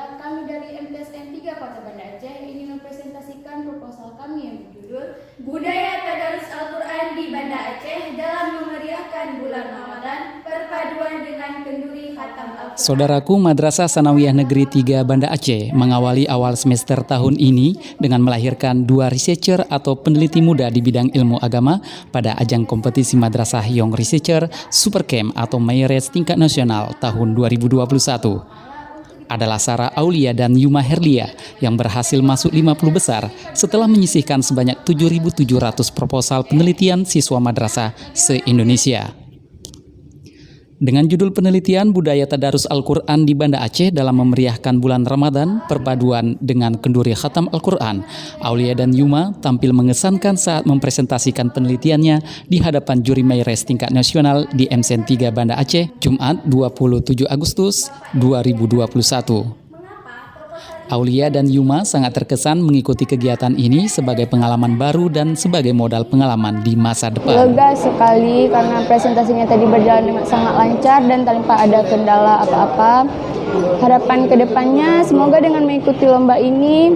Alhamdulillah, kami dari MTSN 3 Kota Banda Aceh ingin mempresentasikan proposal kami yang berjudul Budaya Tadarus Al-Quran di Banda Aceh dalam memeriahkan bulan Ramadan, perpaduan dengan kenduri khatam Al-Quran. Saudaraku, Madrasah Sanawiyah Negeri 3 Banda Aceh mengawali awal semester tahun ini dengan melahirkan 2 researcher atau peneliti muda di bidang ilmu agama pada ajang kompetisi Madrasah Young Researcher Supercamp atau Mayres tingkat nasional tahun 2021. Adalah Sarah Aulia dan Yuma Herlia yang berhasil masuk 50 besar setelah menyisihkan sebanyak 7.700 proposal penelitian siswa madrasah se-Indonesia. Dengan judul penelitian Budaya Tadarus Al-Quran di Banda Aceh dalam memeriahkan bulan Ramadan, perpaduan dengan kenduri khatam Al-Quran, Aulia dan Yuma tampil mengesankan saat mempresentasikan penelitiannya di hadapan juri Mayres tingkat nasional di MSN 3 Banda Aceh, Jumat 27 Agustus 2021. Aulia dan Yuma sangat terkesan mengikuti kegiatan ini sebagai pengalaman baru dan sebagai modal pengalaman di masa depan. Lega sekali karena presentasinya tadi berjalan dengan sangat lancar dan tanpa ada kendala apa-apa. Harapan kedepannya semoga dengan mengikuti lomba ini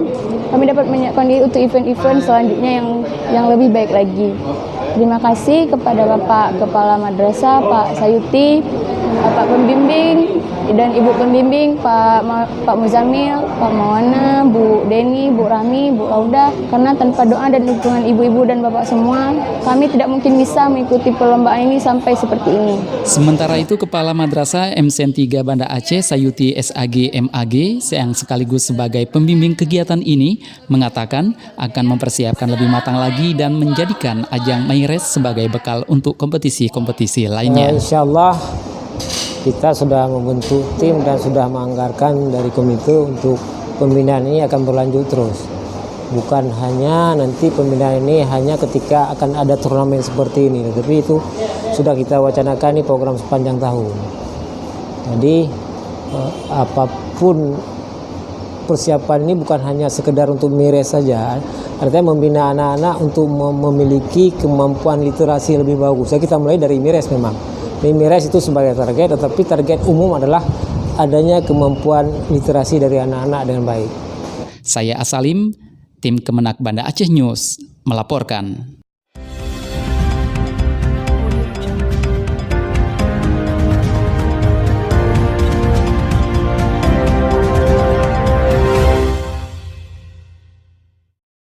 kami dapat menyiapkan diri untuk event-event selanjutnya yang lebih baik lagi. Terima kasih kepada Bapak Kepala Madrasah, Pak Sayuti, Bapak Pembimbing, dan Ibu Pembimbing, Pak Muzamil, Pak Mawana, Bu Deni, Bu Rami, Bu Lauda. Karena tanpa doa dan dukungan ibu-ibu dan bapak semua, kami tidak mungkin bisa mengikuti perlombaan ini sampai seperti ini. Sementara itu, Kepala Madrasah MSN 3 Banda Aceh, Sayuti SAG MAG, yang sekaligus sebagai pembimbing kegiatan ini, mengatakan akan mempersiapkan lebih matang lagi dan menjadikan ajang Mayres sebagai bekal untuk kompetisi-kompetisi lainnya. Insyaallah kita sudah membentuk tim dan sudah menganggarkan dari komite untuk pembinaan ini akan berlanjut terus. Bukan hanya nanti pembinaan ini hanya ketika akan ada turnamen seperti ini, tetapi itu sudah kita wacanakan di program sepanjang tahun. Jadi apapun persiapan ini bukan hanya sekedar untuk Mayres saja, artinya membina anak-anak untuk memiliki kemampuan literasi lebih bagus. Jadi kita mulai dari Mayres memang. Mayres itu sebagai target, tetapi target umum adalah adanya kemampuan literasi dari anak-anak dengan baik. Saya Asalim, tim Kemenak Banda Aceh News, melaporkan.